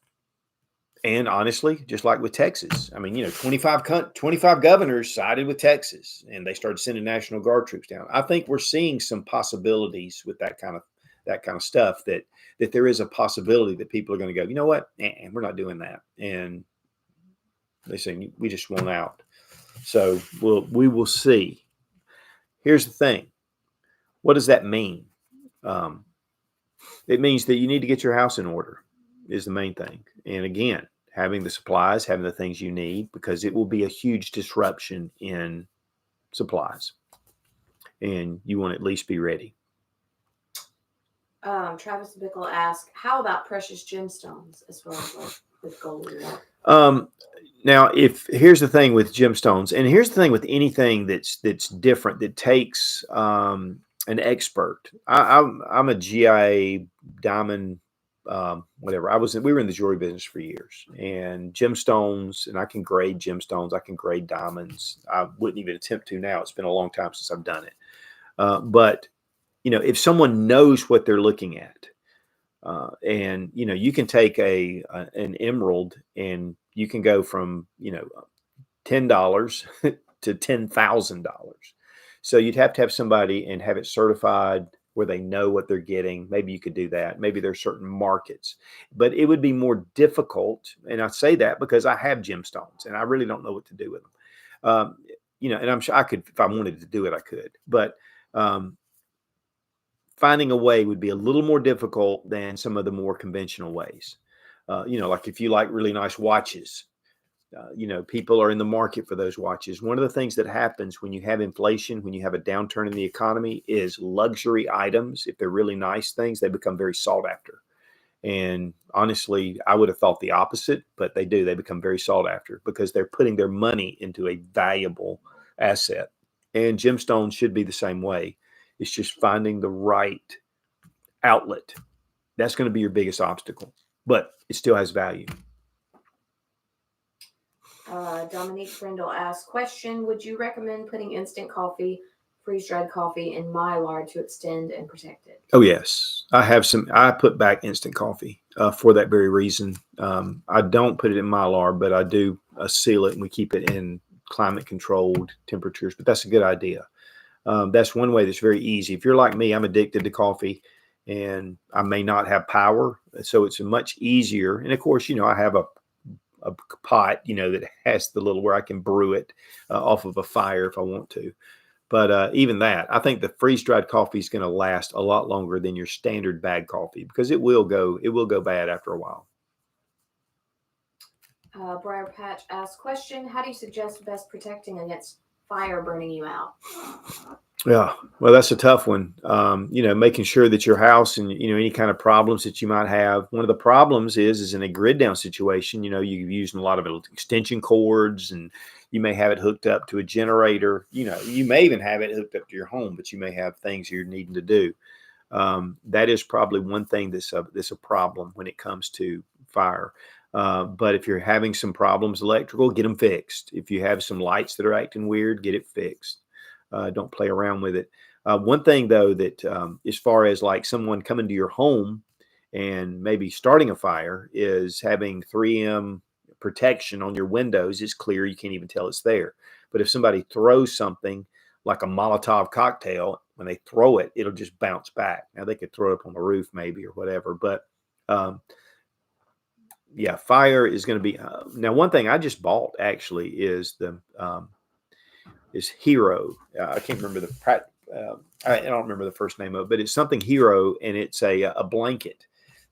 A: and honestly, just like with Texas, I mean, 25 governors sided with Texas, and they started sending National Guard troops down. I think we're seeing some possibilities with that kind of stuff, that there is a possibility that people are going to go, you know what, we're not doing that, and they say we just want out. So we will see. Here's the thing. What does that mean? It means that you need to get your house in order, is the main thing. And again, having the supplies, having the things you need, because it will be a huge disruption in supplies, and you want to at least be ready.
B: Travis Bickle asked, how about precious gemstones as far as like with gold?
A: Now, here's the thing with gemstones, and here's the thing with anything that's different, that takes an expert. I'm a GIA diamond, whatever. We were in the jewelry business for years, and gemstones, and I can grade gemstones. I can grade diamonds. I wouldn't even attempt to now. It's been a long time since I've done it. But if someone knows what they're looking at, and you can take an emerald, and you can go from $10 to $10,000. So you'd have to have somebody and have it certified where they know what they're getting. Maybe you could do that. Maybe there's certain markets, but it would be more difficult. And I say that because I have gemstones and I really don't know what to do with them. And I'm sure I could, if I wanted to do it, I could, but finding a way would be a little more difficult than some of the more conventional ways. Like if you like really nice watches, people are in the market for those watches. One of the things that happens when you have inflation, when you have a downturn in the economy, is luxury items. If they're really nice things, they become very sought after. And honestly, I would have thought the opposite, but they do. They become very sought after because they're putting their money into a valuable asset. And gemstones should be the same way. It's just finding the right outlet. That's going to be your biggest obstacle, but it still has value.
B: Dominique Brindle asks, question, would you recommend putting instant coffee, freeze-dried coffee in Mylar to extend and protect it?
A: Oh, yes. I put back instant coffee for that very reason. I don't put it in Mylar, but I do seal it, and we keep it in climate-controlled temperatures, but that's a good idea. That's one way that's very easy. If you're like me, I'm addicted to coffee, and I may not have power, so it's much easier. And of course, I have a pot, that has the little where I can brew it off of a fire if I want to. But even that, I think the freeze-dried coffee is going to last a lot longer than your standard bag coffee, because it will go bad after a while.
B: Briar Patch asks, question, how do you suggest best protecting against fire burning you out?
A: Yeah, well, that's a tough one. Making sure that your house and, any kind of problems that you might have. One of the problems is in a grid down situation, you're using a lot of extension cords, and you may have it hooked up to a generator. You may even have it hooked up to your home, but you may have things you're needing to do. That is probably one thing that's a problem when it comes to fire. But if you're having some problems electrical, get them fixed. If you have some lights that are acting weird, get it fixed. Don't play around with it. One thing though, that as far as like someone coming to your home and maybe starting a fire, is having 3M protection on your windows. Is clear. You can't even tell it's there. But if somebody throws something like a Molotov cocktail, when they throw it, it'll just bounce back. Now they could throw it up on the roof maybe or whatever, but yeah, fire is going to be now. One thing I just bought actually is the is Hero. I can't remember I don't remember the first name of it, but it's something Hero, and it's a blanket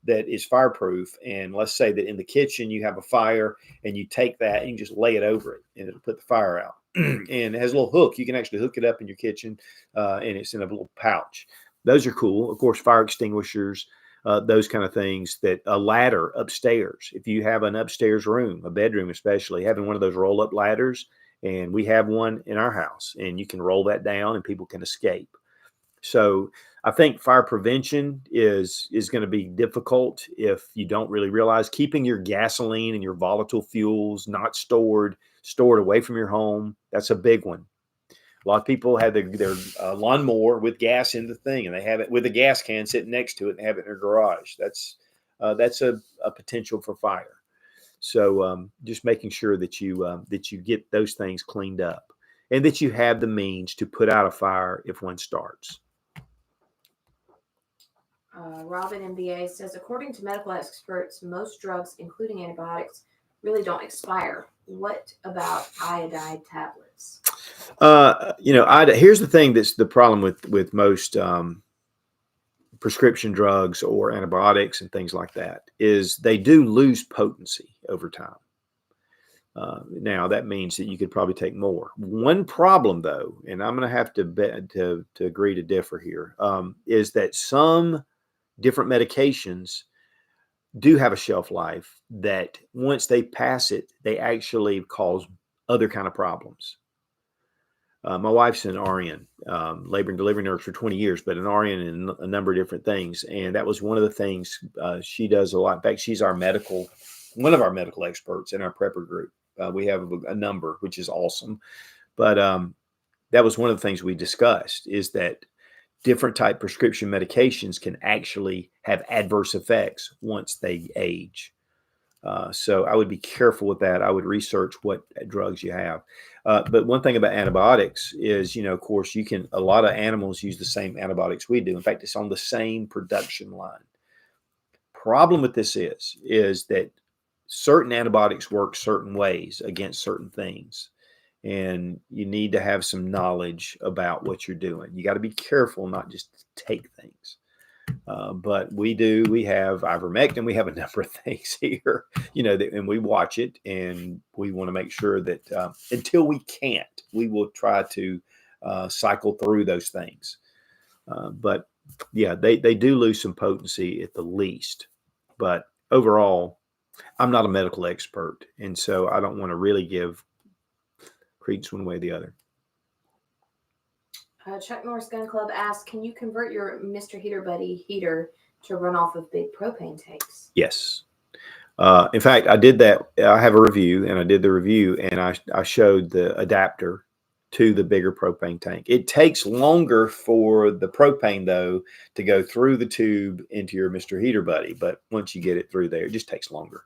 A: that is fireproof. And let's say that in the kitchen you have a fire, and you take that and you just lay it over it, and it'll put the fire out. And it has a little hook. You can actually hook it up in your kitchen, and it's in a little pouch. Those are cool. Of course, fire extinguishers, those kind of things. That a ladder upstairs. If you have an upstairs room, a bedroom especially, having one of those roll-up ladders, and we have one in our house, and you can roll that down and people can escape. So I think fire prevention is going to be difficult if you don't really realize keeping your gasoline and your volatile fuels not stored away from your home. That's a big one. A lot of people have their lawnmower with gas in the thing, and they have it with a gas can sitting next to it, and they have it in their garage. That's a potential for fire. So just making sure that you get those things cleaned up, and that you have the means to put out a fire if one starts.
B: Robin MBA says, according to medical experts, most drugs, including antibiotics, really don't expire. What about iodide tablets?
A: Here's the thing that's the problem with most prescription drugs or antibiotics and things like that, is they do lose potency over time. Now that means that you could probably take more. One problem though, and I'm going to have to agree to differ here, is that some different medications do have a shelf life that once they pass it, they actually cause other kind of problems. My wife's an RN, labor and delivery nurse for 20 years, but an RN in a number of different things. And that was one of the things she does a lot. In fact, she's one of our medical experts in our prepper group. We have a number, which is awesome. But that was one of the things we discussed, is that different type prescription medications can actually have adverse effects once they age. So I would be careful with that. I would research what drugs you have. But one thing about antibiotics is, of course, a lot of animals use the same antibiotics we do. In fact, it's on the same production line. Problem with this is that certain antibiotics work certain ways against certain things. And you need to have some knowledge about what you're doing. You got to be careful, not just take things. But we have ivermectin. We have a number of things here, and we watch it, and we want to make sure that until we can't, we will try to cycle through those things. But yeah, they do lose some potency at the least. But overall, I'm not a medical expert, and so I don't want to really give credence one way or the other.
B: Chuck Norris Gun Club asks, can you convert your Mr. Heater Buddy heater to run off of big propane tanks?
A: Yes. In fact, I did that. I have a review, and I did the review, and I showed the adapter to the bigger propane tank. It takes longer for the propane, though, to go through the tube into your Mr. Heater Buddy. But once you get it through there, it just takes longer.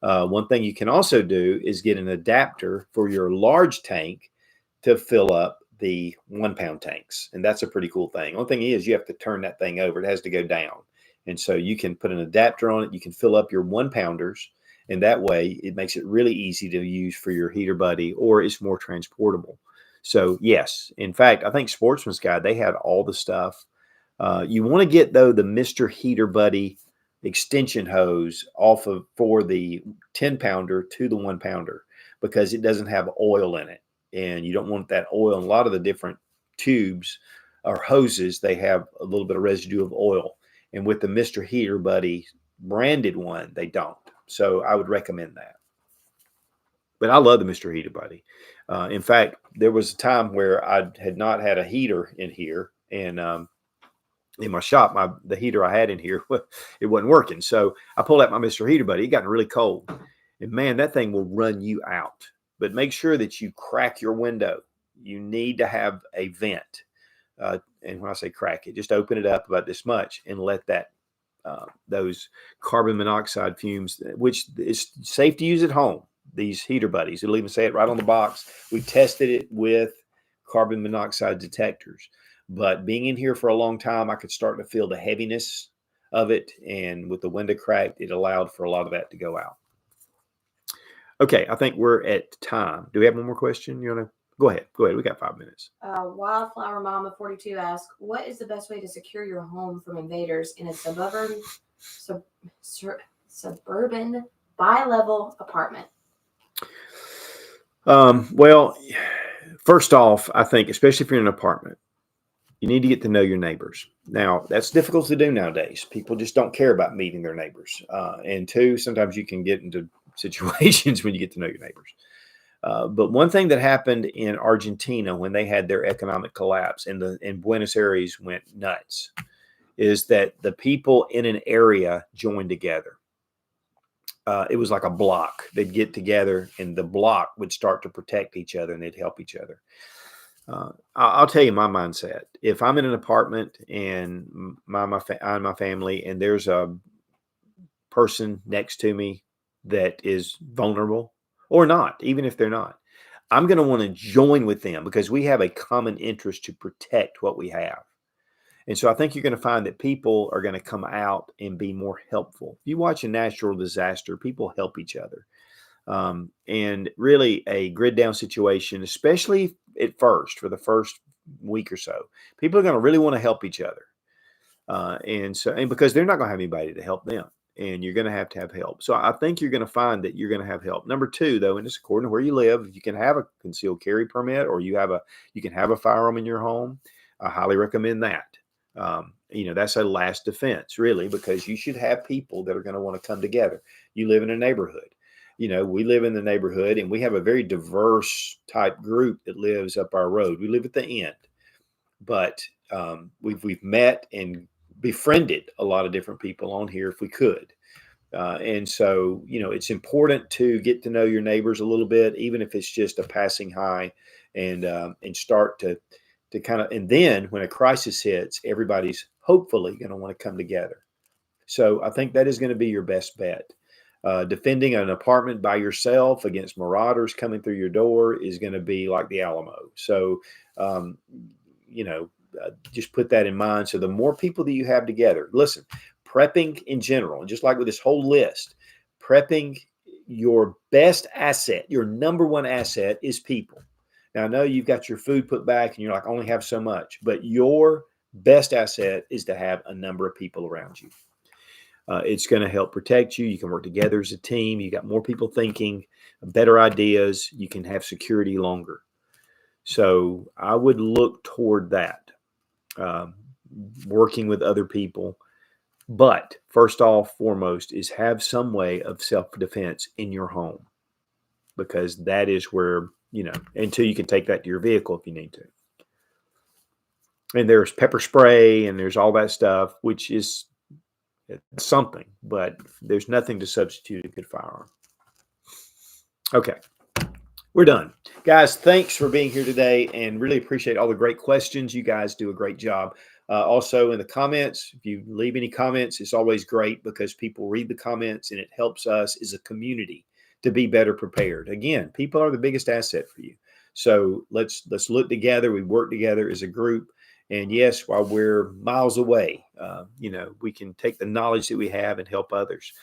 A: One thing you can also do is get an adapter for your large tank to fill up the 1 pound tanks. And that's a pretty cool thing. One thing is you have to turn that thing over. It has to go down. And so you can put an adapter on it. You can fill up your 1 pounders. And that way it makes it really easy to use for your Heater Buddy, or it's more transportable. So yes, in fact, I think Sportsman's Guide, they had all the stuff. You want to get, though, the Mr. Heater Buddy extension hose for the 10 pounder to the 1 pounder, because it doesn't have oil in it, and you don't want that oil. A lot of the different tubes or hoses, they have a little bit of residue of oil, and with the Mr. Heater Buddy branded one, they don't. So I would recommend that. But I love the Mr. Heater Buddy. In fact, there was a time where I had not had a heater in here, and in my shop, the heater I had in here, it wasn't working. So I pulled out my Mr. Heater Buddy. It got really cold. And man, that thing will run you out. But make sure that you crack your window. You need to have a vent. And when I say crack it, just open it up about this much and let that those carbon monoxide fumes, which is safe to use at home. These heater buddies, it'll even say it right on the box. We tested it with carbon monoxide detectors. But being in here for a long time, I could start to feel the heaviness of it. And with the window cracked, it allowed for a lot of that to go out. Okay, I think we're at time. Do we have one more question? You want to go ahead? Go ahead. We got 5 minutes.
B: Wildflower Mama 42 asks, "What is the best way to secure your home from invaders in a suburban bi-level apartment?"
A: Well, first off, I think, especially if you're in an apartment, you need to get to know your neighbors. Now, that's difficult to do nowadays. People just don't care about meeting their neighbors. And two, sometimes you can get into situations when you get to know your neighbors. But one thing that happened in Argentina when they had their economic collapse and Buenos Aires went nuts is that the people in an area joined together. It was like a block. They'd get together and the block would start to protect each other and they'd help each other. I'll tell you my mindset. If I'm in an apartment and I and my family and there's a person next to me that is vulnerable or not, even if they're not, I'm going to want to join with them because we have a common interest to protect what we have. And so I think you're going to find that people are going to come out and be more helpful. If you watch a natural disaster, people help each other. And really a grid down situation, especially at first, for the first week or so, people are going to really want to help each other. And because they're not going to have anybody to help them. And you're going to have help. So I think you're going to find that you're going to have help. Number two, though, and it's according to where you live, if you can have a concealed carry permit or you can have a firearm in your home, I highly recommend that. That's a last defense, really, because you should have people that are going to want to come together. You live in a neighborhood. We live in the neighborhood and we have a very diverse type group that lives up our road. We live at the end, but we've met and befriended a lot of different people on here if we could. And so, it's important to get to know your neighbors a little bit, even if it's just a passing hi and start to kind of, and then when a crisis hits, everybody's hopefully going to want to come together. So I think that is going to be your best bet. Defending an apartment by yourself against marauders coming through your door is going to be like the Alamo. So, just put that in mind. So the more people that you have together, listen, prepping in general, and just like with this whole list, prepping, your best asset, your number one asset is people. Now, I know you've got your food put back and you're like, I only have so much, but your best asset is to have a number of people around you. It's going to help protect you. You can work together as a team. You got more people thinking, better ideas. You can have security longer. So I would look toward that. Working with other people. But first off, foremost is have some way of self-defense in your home, because that is where, until you can take that to your vehicle if you need to. And there's pepper spray and there's all that stuff, which is something, but there's nothing to substitute a good firearm. Okay. We're done. Guys, thanks for being here today and really appreciate all the great questions. You guys do a great job. Also in the comments, if you leave any comments, it's always great because people read the comments and it helps us as a community to be better prepared. Again, people are the biggest asset for you. So let's look together. We work together as a group. And yes, while we're miles away, we can take the knowledge that we have and help others.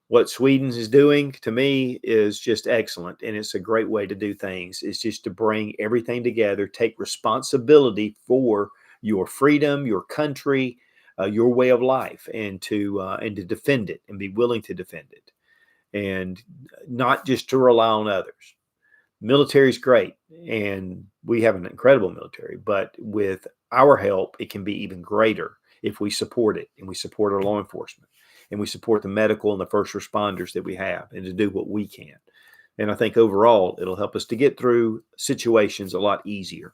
A: What Sweden is doing to me is just excellent. And it's a great way to do things. It's just to bring everything together, take responsibility for your freedom, your country, your way of life, and to defend it and be willing to defend it. And not just to rely on others. Military is great. And we have an incredible military, but with our help, it can be even greater if we support it and we support our law enforcement. And we support the medical and the first responders that we have and to do what we can. And I think overall, it'll help us to get through situations a lot easier.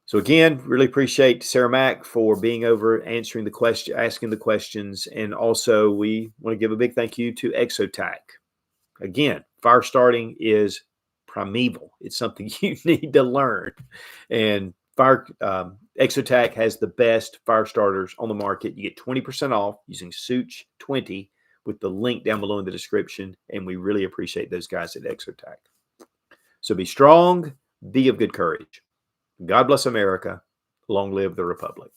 A: So again, really appreciate Sarah Mack for being over, asking the questions. And also we want to give a big thank you to Exotac. Again, fire starting is primeval. It's something you need to learn. And Exotac has the best fire starters on the market. You get 20% off using Sootch 20 with the link down below in the description. And we really appreciate those guys at Exotac. So be strong, be of good courage. God bless America. Long live the Republic.